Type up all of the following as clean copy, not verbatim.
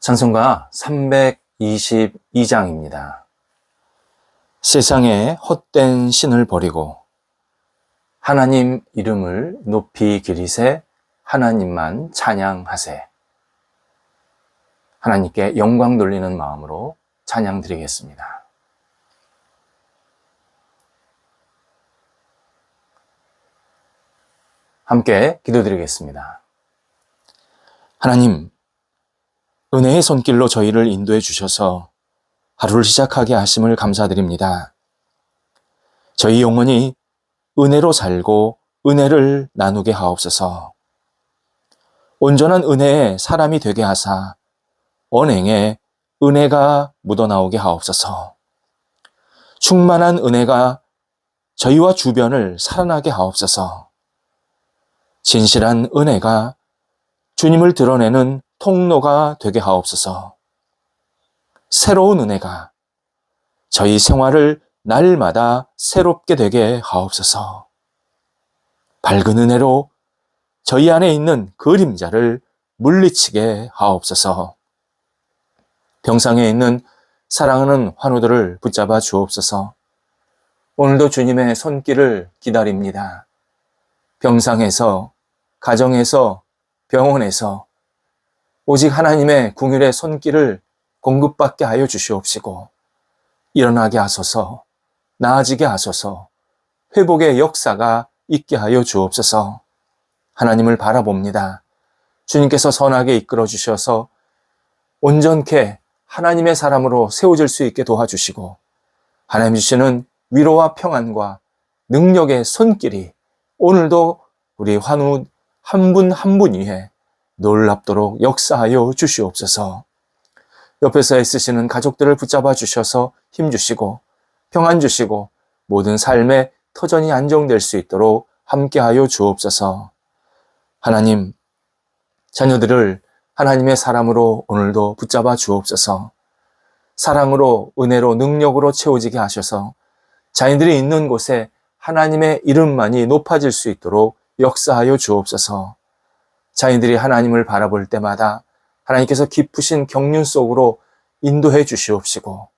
찬송가 322장입니다. 세상에 헛된 신을 버리고 하나님 이름을 높이 기리세 하나님만 찬양하세. 하나님께 영광 돌리는 마음으로 찬양 드리겠습니다. 함께 기도드리겠습니다. 하나님, 은혜의 손길로 저희를 인도해 주셔서 하루를 시작하게 하심을 감사드립니다. 저희 영혼이 은혜로 살고 은혜를 나누게 하옵소서. 온전한 은혜의 사람이 되게 하사 언행에 은혜가 묻어나오게 하옵소서. 충만한 은혜가 저희와 주변을 살아나게 하옵소서. 진실한 은혜가 주님을 드러내는 통로가 되게 하옵소서. 새로운 은혜가 저희 생활을 날마다 새롭게 되게 하옵소서. 밝은 은혜로 저희 안에 있는 그림자를 물리치게 하옵소서. 병상에 있는 사랑하는 환우들을 붙잡아 주옵소서. 오늘도 주님의 손길을 기다립니다. 병상에서, 가정에서, 병원에서 오직 하나님의 긍휼의 손길을 공급받게 하여 주시옵시고 일어나게 하소서, 나아지게 하소서, 회복의 역사가 있게 하여 주옵소서. 하나님을 바라봅니다. 주님께서 선하게 이끌어 주셔서 온전케 하나님의 사람으로 세워질 수 있게 도와주시고 하나님 주시는 위로와 평안과 능력의 손길이 오늘도 우리 환우 한 분 한 분 위에 놀랍도록 역사하여 주시옵소서. 옆에서 애쓰시는 가족들을 붙잡아 주셔서 힘 주시고 평안 주시고 모든 삶의 터전이 안정될 수 있도록 함께하여 주옵소서. 하나님, 자녀들을 하나님의 사람으로 오늘도 붙잡아 주옵소서. 사랑으로, 은혜로, 능력으로 채워지게 하셔서 자녀들이 있는 곳에 하나님의 이름만이 높아질 수 있도록 역사하여 주옵소서. 자녀들이 하나님을 바라볼 때마다 하나님께서 깊으신 경륜 속으로 인도해 주시옵시고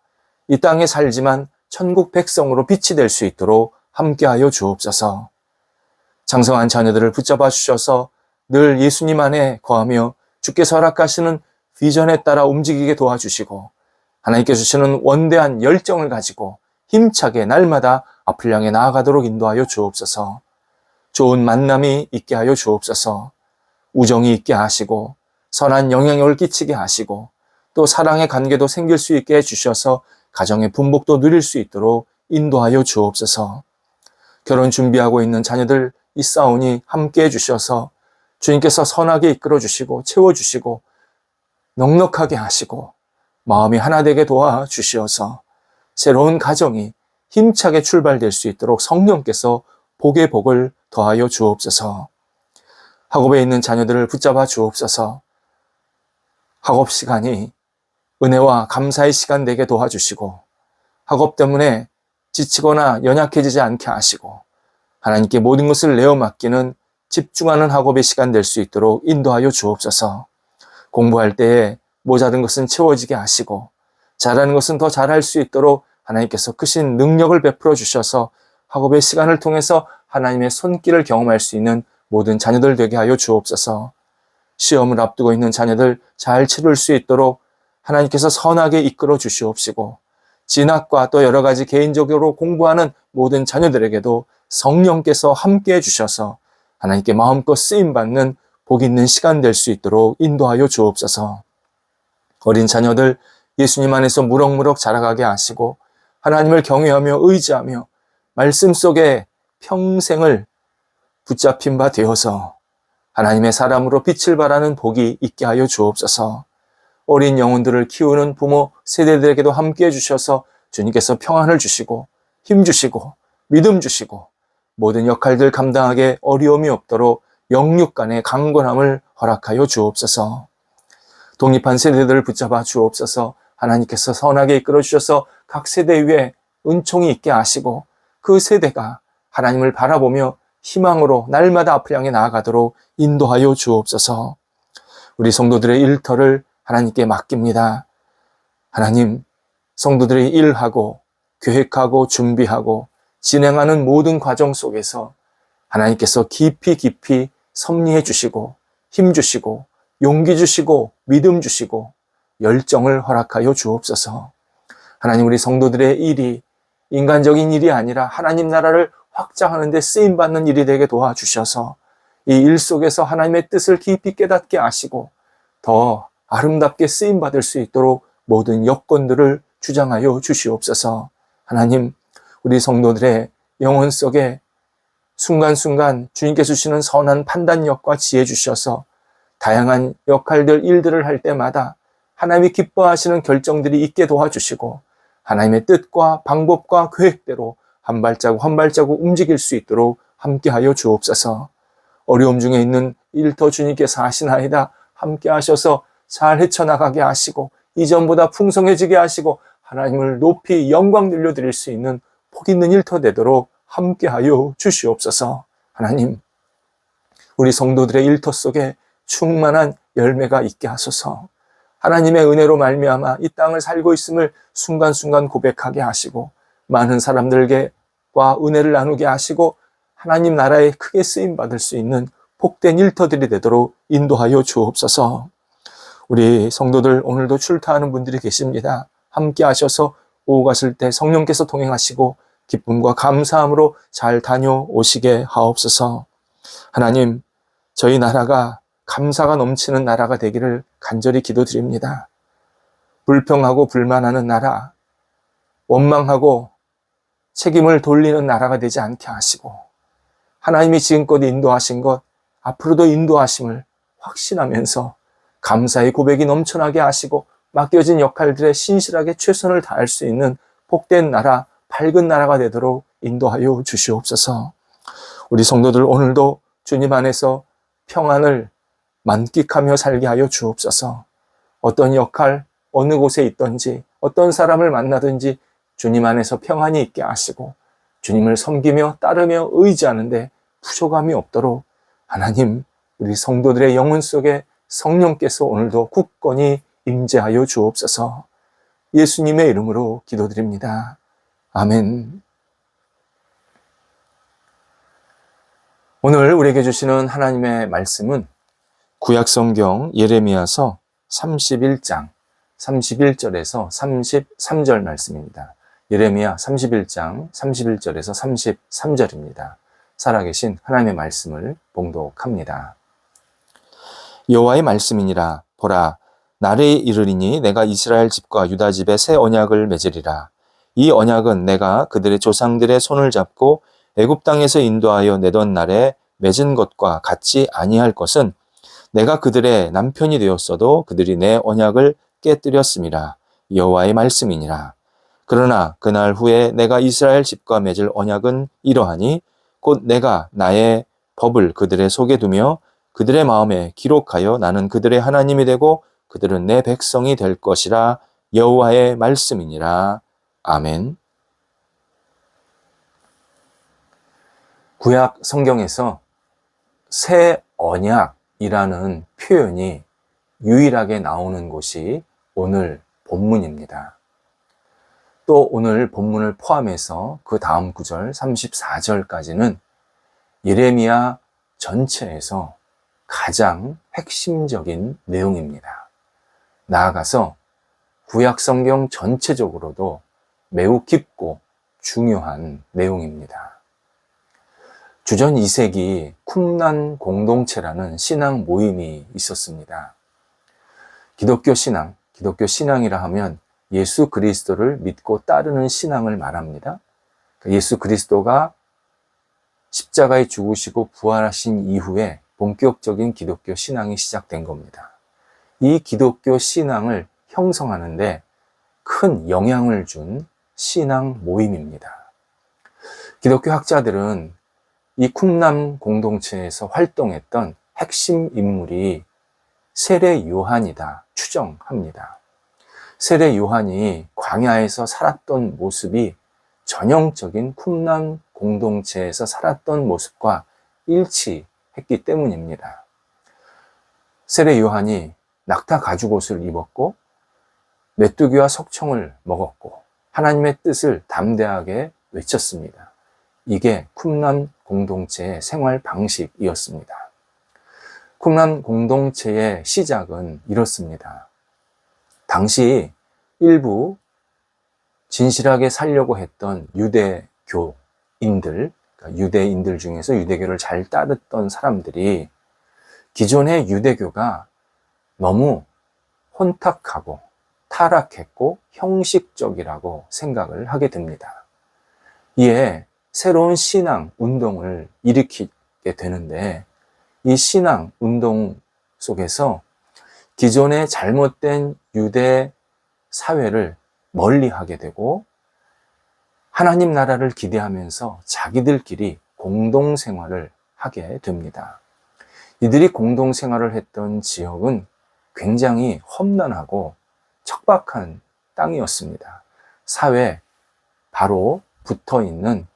이 땅에 살지만 천국 백성으로 빛이 될 수 있도록 함께하여 주옵소서. 장성한 자녀들을 붙잡아 주셔서 늘 예수님 안에 거하며 주께서 허락하시는 비전에 따라 움직이게 도와주시고 하나님께서 주시는 원대한 열정을 가지고 힘차게 날마다 앞을 향해 나아가도록 인도하여 주옵소서. 좋은 만남이 있게 하여 주옵소서. 우정이 있게 하시고 선한 영향력을 끼치게 하시고 또 사랑의 관계도 생길 수 있게 해주셔서 가정의 분복도 누릴 수 있도록 인도하여 주옵소서. 결혼 준비하고 있는 자녀들 있사오니 함께 해주셔서 주님께서 선하게 이끌어 주시고 채워주시고 넉넉하게 하시고 마음이 하나 되게 도와주시어서 새로운 가정이 힘차게 출발될 수 있도록 성령께서 복의 복을 더하여 주옵소서. 학업에 있는 자녀들을 붙잡아 주옵소서. 학업 시간이 은혜와 감사의 시간 되게 도와주시고 학업 때문에 지치거나 연약해지지 않게 하시고 하나님께 모든 것을 내어 맡기는 집중하는 학업의 시간 될 수 있도록 인도하여 주옵소서. 공부할 때에 모자른 것은 채워지게 하시고 잘하는 것은 더 잘할 수 있도록 하나님께서 크신 능력을 베풀어 주셔서 학업의 시간을 통해서 하나님의 손길을 경험할 수 있는 모든 자녀들 되게 하여 주옵소서. 시험을 앞두고 있는 자녀들 잘 치를 수 있도록 하나님께서 선하게 이끌어 주시옵시고 진학과 또 여러 가지 개인적으로 공부하는 모든 자녀들에게도 성령께서 함께해 주셔서 하나님께 마음껏 쓰임받는 복 있는 시간 될 수 있도록 인도하여 주옵소서. 어린 자녀들 예수님 안에서 무럭무럭 자라가게 하시고 하나님을 경외하며 의지하며 말씀 속에 평생을 붙잡힌 바 되어서 하나님의 사람으로 빛을 발하는 복이 있게 하여 주옵소서. 어린 영혼들을 키우는 부모 세대들에게도 함께해 주셔서 주님께서 평안을 주시고 힘 주시고 믿음 주시고 모든 역할들 감당하게 어려움이 없도록 영육 간의 강건함을 허락하여 주옵소서. 독립한 세대들을 붙잡아 주옵소서. 하나님께서 선하게 이끌어 주셔서 각 세대 위에 은총이 있게 하시고 그 세대가 하나님을 바라보며 희망으로 날마다 앞을 향해 나아가도록 인도하여 주옵소서. 우리 성도들의 일터를 하나님께 맡깁니다. 하나님, 성도들이 일하고 계획하고 준비하고 진행하는 모든 과정 속에서 하나님께서 깊이 깊이 섭리해 주시고 힘 주시고 용기 주시고 믿음 주시고 열정을 허락하여 주옵소서. 하나님, 우리 성도들의 일이 인간적인 일이 아니라 하나님 나라를 확장하는 데 쓰임받는 일이 되게 도와주셔서 이 일 속에서 하나님의 뜻을 깊이 깨닫게 하시고 더 아름답게 쓰임받을 수 있도록 모든 여건들을 주장하여 주시옵소서. 하나님, 우리 성도들의 영혼 속에 순간순간 주님께서 주시는 선한 판단력과 지혜 주셔서 다양한 역할들, 일들을 할 때마다 하나님이 기뻐하시는 결정들이 있게 도와주시고 하나님의 뜻과 방법과 계획대로 한 발자국 한 발자국 움직일 수 있도록 함께하여 주옵소서. 어려움 중에 있는 일터 주님께서 하시나이다. 함께 하셔서 잘 헤쳐나가게 하시고 이전보다 풍성해지게 하시고 하나님을 높이 영광 들려드릴 수 있는 복 있는 일터 되도록 함께하여 주시옵소서. 하나님, 우리 성도들의 일터 속에 충만한 열매가 있게 하소서. 하나님의 은혜로 말미암아 이 땅을 살고 있음을 순간순간 고백하게 하시고 많은 사람들과 은혜를 나누게 하시고 하나님 나라에 크게 쓰임받을 수 있는 복된 일터들이 되도록 인도하여 주옵소서. 우리 성도들 오늘도 출타하는 분들이 계십니다. 함께 하셔서 오후 갔을 때 성령께서 동행하시고 기쁨과 감사함으로 잘 다녀오시게 하옵소서. 하나님, 저희 나라가 감사가 넘치는 나라가 되기를 간절히 기도드립니다. 불평하고 불만하는 나라, 원망하고 책임을 돌리는 나라가 되지 않게 하시고 하나님이 지금껏 인도하신 것, 앞으로도 인도하심을 확신하면서 감사의 고백이 넘쳐나게 하시고 맡겨진 역할들에 신실하게 최선을 다할 수 있는 복된 나라, 밝은 나라가 되도록 인도하여 주시옵소서. 우리 성도들 오늘도 주님 안에서 평안을 만끽하며 살게 하여 주옵소서. 어떤 역할, 어느 곳에 있든지 어떤 사람을 만나든지 주님 안에서 평안이 있게 하시고 주님을 섬기며 따르며 의지하는데 부족함이 없도록 하나님, 우리 성도들의 영혼 속에 성령께서 오늘도 굳건히 임재하여 주옵소서. 예수님의 이름으로 기도드립니다. 아멘. 오늘 우리에게 주시는 하나님의 말씀은 구약성경 예레미야서 31장 31절에서 33절 말씀입니다. 예레미야 31장 31절에서 33절입니다. 살아계신 하나님의 말씀을 봉독합니다. 여호와의 말씀이니라. 보라, 날에 이르리니 내가 이스라엘 집과 유다 집에 새 언약을 맺으리라. 이 언약은 내가 그들의 조상들의 손을 잡고 애굽 땅에서 인도하여 내던 날에 맺은 것과 같지 아니할 것은 내가 그들의 남편이 되었어도 그들이 내 언약을 깨뜨렸음이라. 여호와의 말씀이니라. 그러나 그날 후에 내가 이스라엘 집과 맺을 언약은 이러하니 곧 내가 나의 법을 그들의 속에 두며 그들의 마음에 기록하여 나는 그들의 하나님이 되고 그들은 내 백성이 될 것이라. 여호와의 말씀이니라. 아멘. 구약 성경에서 새 언약이라는 표현이 유일하게 나오는 곳이 오늘 본문입니다. 또 오늘 본문을 포함해서 그 다음 구절 34절까지는 예레미야 전체에서 가장 핵심적인 내용입니다. 나아가서 구약 성경 전체적으로도 매우 깊고 중요한 내용입니다. 주전 2세기 쿰란 공동체라는 신앙 모임이 있었습니다. 기독교 신앙이라 하면 예수 그리스도를 믿고 따르는 신앙을 말합니다. 예수 그리스도가 십자가에 죽으시고 부활하신 이후에 본격적인 기독교 신앙이 시작된 겁니다. 이 기독교 신앙을 형성하는데 큰 영향을 준 신앙 모임입니다. 기독교 학자들은 이 쿰란 공동체에서 활동했던 핵심 인물이 세례 요한이다 추정합니다. 세례 요한이 광야에서 살았던 모습이 전형적인 쿰란 공동체에서 살았던 모습과 일치했기 때문입니다. 세례 요한이 낙타 가죽옷을 입었고 메뚜기와 석청을 먹었고 하나님의 뜻을 담대하게 외쳤습니다. 이게 쿰란 공동체의 생활 방식이었습니다. 쿰란 공동체의 시작은 이렇습니다. 당시 일부 진실하게 살려고 했던 유대교인들, 그러니까 유대인들 중에서 유대교를 잘 따르던 사람들이 기존의 유대교가 너무 혼탁하고 타락했고 형식적이라고 생각을 하게 됩니다. 이에 새로운 신앙 운동을 일으키게 되는데 이 신앙 운동 속에서 기존의 잘못된 유대 사회를 멀리하게 되고 하나님 나라를 기대하면서 자기들끼리 공동생활을 하게 됩니다. 이들이 공동생활을 했던 지역은 굉장히 험난하고 척박한 땅이었습니다. 사회 바로 붙어 있는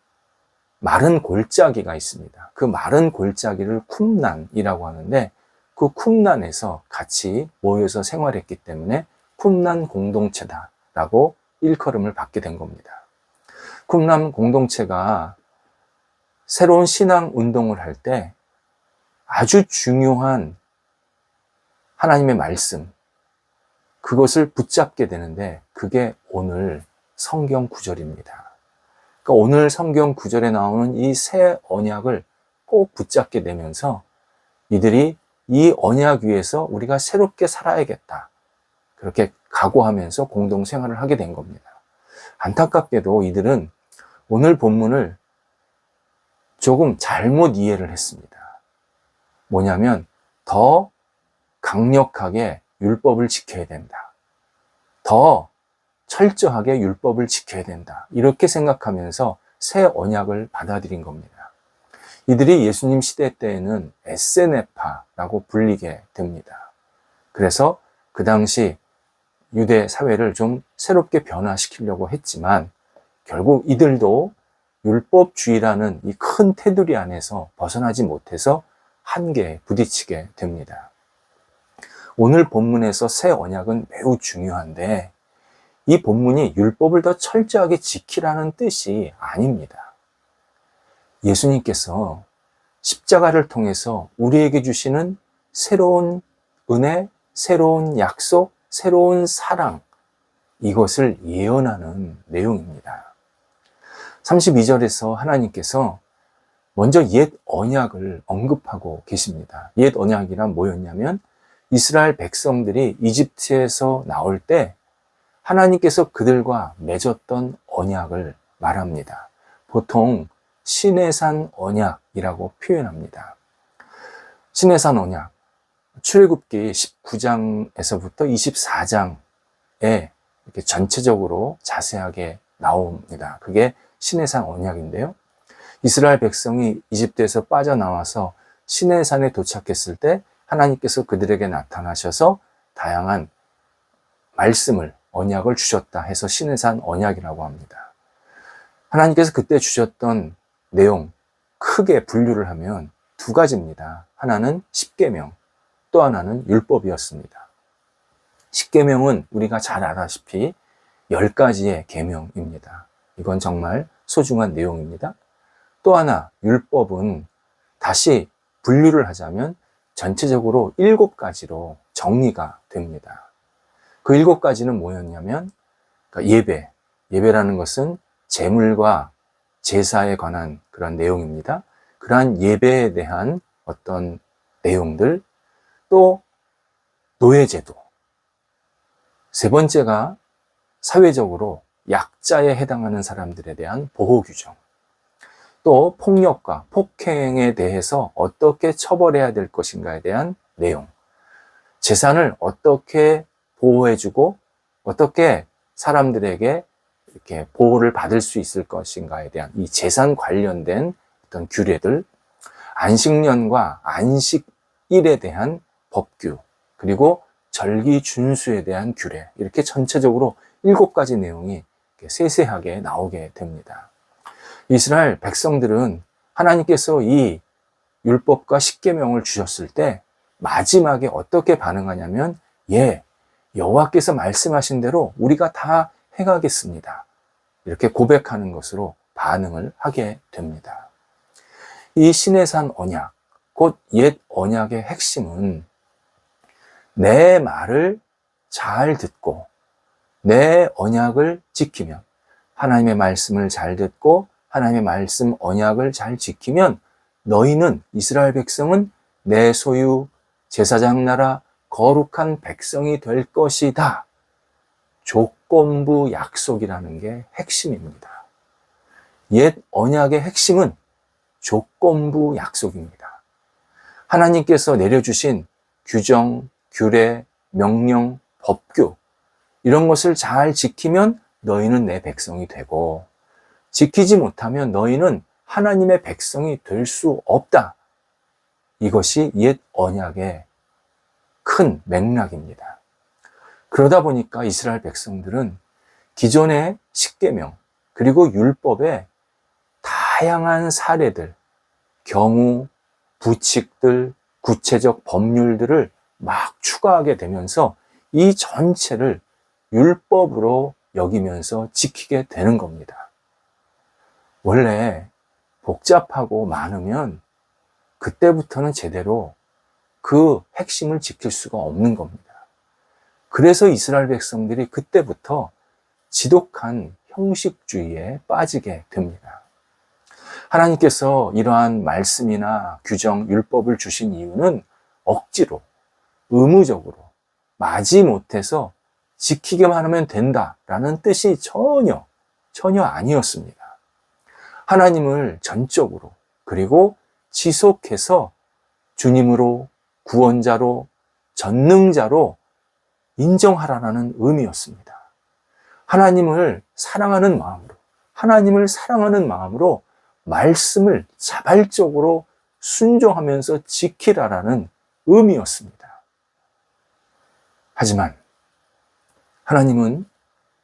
마른 골짜기가 있습니다. 그 마른 골짜기를 쿰란이라고 하는데 그 쿰란에서 같이 모여서 생활했기 때문에 쿰란 공동체다라고 일컬음을 받게 된 겁니다. 쿰란 공동체가 새로운 신앙 운동을 할 때 아주 중요한 하나님의 말씀, 그것을 붙잡게 되는데 그게 오늘 성경 구절입니다. 그러니까 오늘 성경 구절에 나오는 이 새 언약을 꼭 붙잡게 되면서 이들이 이 언약 위에서 우리가 새롭게 살아야겠다. 그렇게 각오하면서 공동생활을 하게 된 겁니다. 안타깝게도 이들은 오늘 본문을 조금 잘못 이해를 했습니다. 뭐냐면 더 강력하게 율법을 지켜야 된다. 더 철저하게 율법을 지켜야 된다. 이렇게 생각하면서 새 언약을 받아들인 겁니다. 이들이 예수님 시대 때에는 에세네파라고 불리게 됩니다. 그래서 그 당시 유대 사회를 좀 새롭게 변화시키려고 했지만 결국 이들도 율법주의라는 이 큰 테두리 안에서 벗어나지 못해서 한계에 부딪히게 됩니다. 오늘 본문에서 새 언약은 매우 중요한데 이 본문이 율법을 더 철저하게 지키라는 뜻이 아닙니다. 예수님께서 십자가를 통해서 우리에게 주시는 새로운 은혜, 새로운 약속, 새로운 사랑, 이것을 예언하는 내용입니다. 32절에서 하나님께서 먼저 옛 언약을 언급하고 계십니다. 옛 언약이란 뭐였냐면 이스라엘 백성들이 이집트에서 나올 때 하나님께서 그들과 맺었던 언약을 말합니다. 보통 시내산 언약이라고 표현합니다. 시내산 언약, 출애굽기 19장에서부터 24장에 이렇게 전체적으로 자세하게 나옵니다. 그게 시내산 언약인데요. 이스라엘 백성이 이집트에서 빠져나와서 시내산에 도착했을 때 하나님께서 그들에게 나타나셔서 다양한 말씀을, 언약을 주셨다 해서 시내산 언약이라고 합니다. 하나님께서 그때 주셨던 내용 크게 분류를 하면 두 가지입니다. 하나는 십계명, 또 하나는 율법이었습니다. 십계명은 우리가 잘 알다시피 10가지의 계명입니다. 이건 정말 소중한 내용입니다. 또 하나 율법은 다시 분류를 하자면 전체적으로 7가지로 정리가 됩니다. 그 7가지는 뭐였냐면 예배라는 것은 제물과 제사에 관한 그런 내용입니다. 그러한 예배에 대한 어떤 내용들, 또 노예제도, 세 번째가 사회적으로 약자에 해당하는 사람들에 대한 보호규정, 또 폭력과 폭행에 대해서 어떻게 처벌해야 될 것인가에 대한 내용, 재산을 어떻게 보호해주고 어떻게 사람들에게 이렇게 보호를 받을 수 있을 것인가에 대한 이 재산 관련된 어떤 규례들, 안식년과 안식일에 대한 법규, 그리고 절기 준수에 대한 규례, 이렇게 전체적으로 7가지 내용이 세세하게 나오게 됩니다. 이스라엘 백성들은 하나님께서 이 율법과 십계명을 주셨을 때 마지막에 어떻게 반응하냐면 예, 여호와께서 말씀하신 대로 우리가 다 행하겠습니다. 이렇게 고백하는 것으로 반응을 하게 됩니다. 이 시내산 언약, 곧 옛 언약의 핵심은 내 말을 잘 듣고 내 언약을 지키면, 하나님의 말씀을 잘 듣고 하나님의 말씀 언약을 잘 지키면 너희는, 이스라엘 백성은 내 소유 제사장 나라 거룩한 백성이 될 것이다. 조건부 약속이라는 게 핵심입니다. 옛 언약의 핵심은 조건부 약속입니다. 하나님께서 내려주신 규정, 규례, 명령, 법규, 이런 것을 잘 지키면 너희는 내 백성이 되고, 지키지 못하면 너희는 하나님의 백성이 될 수 없다. 이것이 옛 언약의 큰 맥락입니다. 그러다 보니까 이스라엘 백성들은 기존의 십계명 그리고 율법의 다양한 사례들, 경우, 부칙들, 구체적 법률들을 막 추가하게 되면서 이 전체를 율법으로 여기면서 지키게 되는 겁니다. 원래 복잡하고 많으면 그때부터는 제대로 그 핵심을 지킬 수가 없는 겁니다. 그래서 이스라엘 백성들이 그때부터 지독한 형식주의에 빠지게 됩니다. 하나님께서 이러한 말씀이나 규정, 율법을 주신 이유는 억지로, 의무적으로, 마지못해서 지키기만 하면 된다라는 뜻이 전혀 아니었습니다. 하나님을 전적으로 그리고 지속해서 주님으로, 구원자로, 전능자로 인정하라는 의미였습니다. 하나님을 사랑하는 마음으로 말씀을 자발적으로 순종하면서 지키라라는 의미였습니다. 하지만 하나님은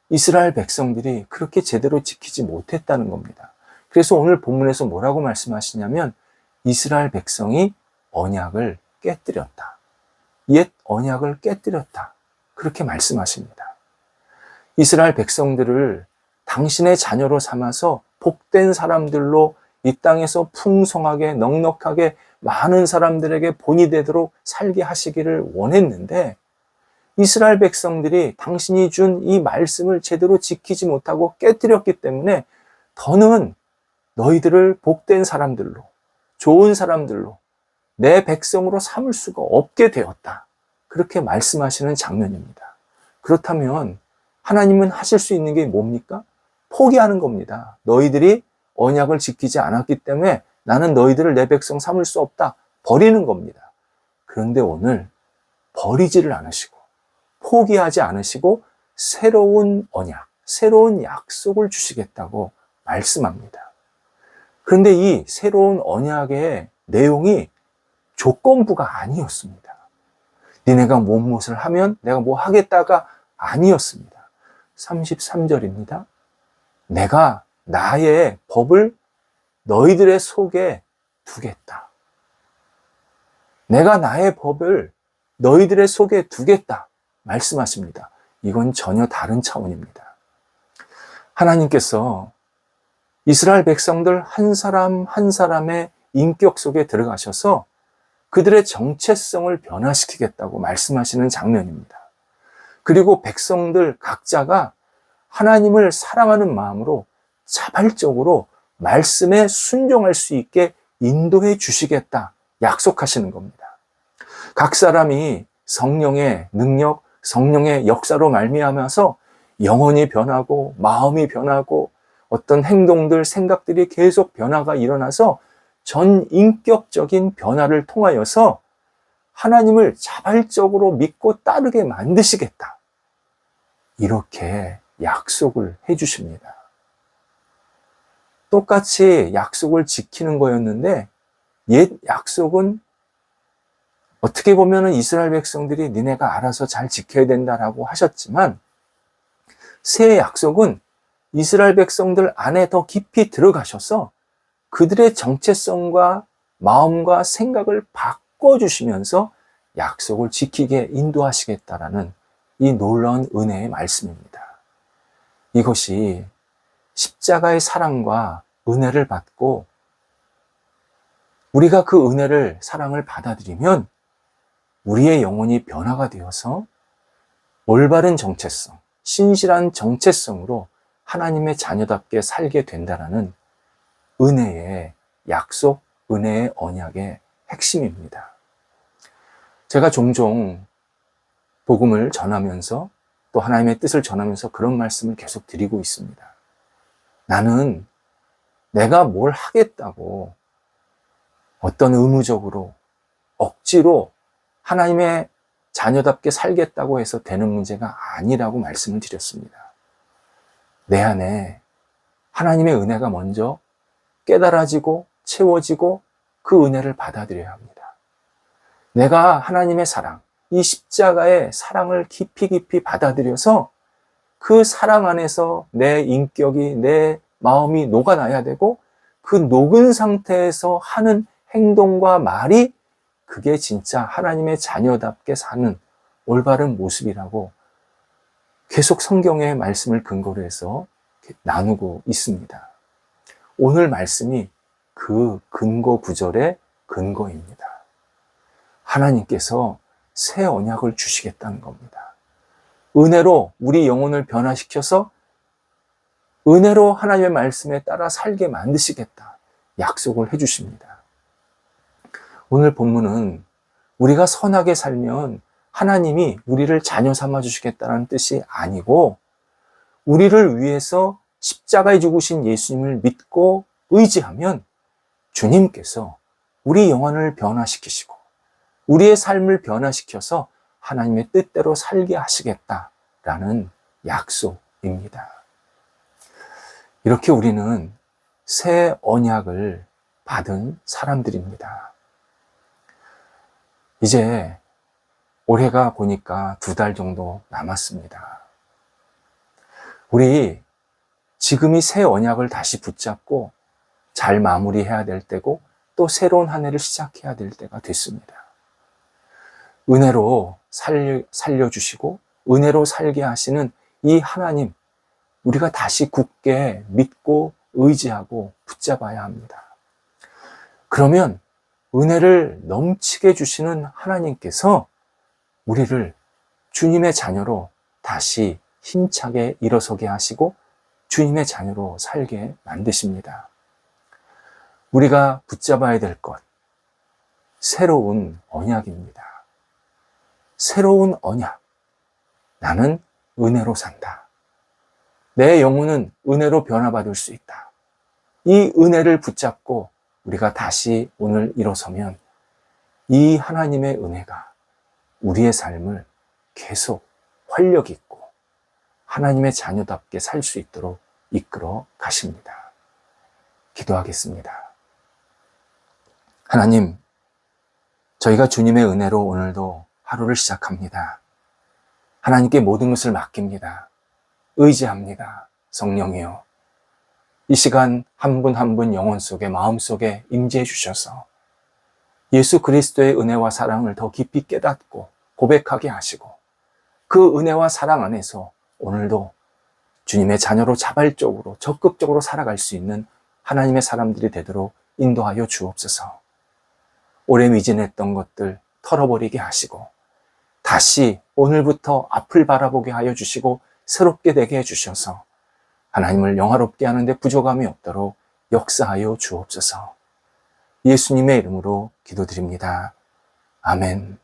이스라엘 백성들이 그렇게 제대로 지키지 못했다는 겁니다. 그래서 오늘 본문에서 뭐라고 말씀하시냐면 이스라엘 백성이 언약을 깨뜨렸다. 옛 언약을 깨뜨렸다. 그렇게 말씀하십니다. 이스라엘 백성들을 당신의 자녀로 삼아서 복된 사람들로 이 땅에서 풍성하게 넉넉하게 많은 사람들에게 본이 되도록 살게 하시기를 원했는데, 이스라엘 백성들이 당신이 준 이 말씀을 제대로 지키지 못하고 깨뜨렸기 때문에 더는 너희들을 복된 사람들로, 좋은 사람들로, 내 백성으로 삼을 수가 없게 되었다. 그렇게 말씀하시는 장면입니다. 그렇다면 하나님은 하실 수 있는 게 뭡니까? 포기하는 겁니다. 너희들이 언약을 지키지 않았기 때문에 나는 너희들을 내 백성 삼을 수 없다. 버리는 겁니다. 그런데 오늘 버리지를 않으시고 포기하지 않으시고 새로운 언약, 새로운 약속을 주시겠다고 말씀합니다. 그런데 이 새로운 언약의 내용이 조건부가 아니었습니다. 니네가 무엇을 하면 내가 뭐 하겠다가 아니었습니다. 33절입니다. 내가 나의 법을 너희들의 속에 두겠다. 내가 나의 법을 너희들의 속에 두겠다 말씀하십니다. 이건 전혀 다른 차원입니다. 하나님께서 이스라엘 백성들 한 사람 한 사람의 인격 속에 들어가셔서 그들의 정체성을 변화시키겠다고 말씀하시는 장면입니다. 그리고 백성들 각자가 하나님을 사랑하는 마음으로 자발적으로 말씀에 순종할 수 있게 인도해 주시겠다 약속하시는 겁니다. 각 사람이 성령의 능력, 성령의 역사로 말미암아서 영혼이 변하고 마음이 변하고 어떤 행동들, 생각들이 계속 변화가 일어나서 전 인격적인 변화를 통하여서 하나님을 자발적으로 믿고 따르게 만드시겠다. 이렇게 약속을 해주십니다. 똑같이 약속을 지키는 거였는데 옛 약속은 어떻게 보면 이스라엘 백성들이 니네가 알아서 잘 지켜야 된다라고 하셨지만 새 약속은 이스라엘 백성들 안에 더 깊이 들어가셔서 그들의 정체성과 마음과 생각을 바꿔주시면서 약속을 지키게 인도하시겠다라는 이 놀라운 은혜의 말씀입니다. 이것이 십자가의 사랑과 은혜를 받고 우리가 그 은혜를, 사랑을 받아들이면 우리의 영혼이 변화가 되어서 올바른 정체성, 신실한 정체성으로 하나님의 자녀답게 살게 된다는 은혜의 약속, 은혜의 언약의 핵심입니다. 제가 종종 복음을 전하면서 또 하나님의 뜻을 전하면서 그런 말씀을 계속 드리고 있습니다. 나는 내가 뭘 하겠다고 어떤 의무적으로 억지로 하나님의 자녀답게 살겠다고 해서 되는 문제가 아니라고 말씀을 드렸습니다. 내 안에 하나님의 은혜가 먼저 깨달아지고 채워지고 그 은혜를 받아들여야 합니다. 내가 하나님의 사랑, 이 십자가의 사랑을 깊이 깊이 받아들여서 그 사랑 안에서 내 인격이, 내 마음이 녹아나야 되고 그 녹은 상태에서 하는 행동과 말이 그게 진짜 하나님의 자녀답게 사는 올바른 모습이라고 계속 성경의 말씀을 근거로 해서 나누고 있습니다. 오늘 말씀이 그 근거 구절의 근거입니다. 하나님께서 새 언약을 주시겠다는 겁니다. 은혜로 우리 영혼을 변화시켜서 은혜로 하나님의 말씀에 따라 살게 만드시겠다 약속을 해주십니다. 오늘 본문은 우리가 선하게 살면 하나님이 우리를 자녀 삼아 주시겠다는 뜻이 아니고 우리를 위해서 십자가에 죽으신 예수님을 믿고 의지하면 주님께서 우리 영혼을 변화시키시고 우리의 삶을 변화시켜서 하나님의 뜻대로 살게 하시겠다라는 약속입니다. 이렇게 우리는 새 언약을 받은 사람들입니다. 이제 올해가 보니까 2달 정도 남았습니다. 우리 지금이 새 언약을 다시 붙잡고 잘 마무리해야 될 때고 또 새로운 한 해를 시작해야 될 때가 됐습니다. 은혜로 살려주시고 은혜로 살게 하시는 이 하나님, 우리가 다시 굳게 믿고 의지하고 붙잡아야 합니다. 그러면 은혜를 넘치게 주시는 하나님께서 우리를 주님의 자녀로 다시 힘차게 일어서게 하시고 주님의 자녀로 살게 만드십니다. 우리가 붙잡아야 될 것, 새로운 언약입니다. 새로운 언약. 나는 은혜로 산다. 내 영혼은 은혜로 변화받을 수 있다. 이 은혜를 붙잡고 우리가 다시 오늘 일어서면 이 하나님의 은혜가 우리의 삶을 계속 활력 있고 하나님의 자녀답게 살 수 있도록 이끌어 가십니다. 기도하겠습니다. 하나님, 저희가 주님의 은혜로 오늘도 하루를 시작합니다. 하나님께 모든 것을 맡깁니다. 의지합니다. 성령이여, 이 시간 한 분 한 분 영혼 속에, 마음 속에 임재해 주셔서 예수 그리스도의 은혜와 사랑을 더 깊이 깨닫고 고백하게 하시고 그 은혜와 사랑 안에서 오늘도 주님의 자녀로 자발적으로 적극적으로 살아갈 수 있는 하나님의 사람들이 되도록 인도하여 주옵소서. 오래 미진했던 것들 털어버리게 하시고 다시 오늘부터 앞을 바라보게 하여 주시고 새롭게 되게 해주셔서 하나님을 영화롭게 하는데 부족함이 없도록 역사하여 주옵소서. 예수님의 이름으로 기도드립니다. 아멘.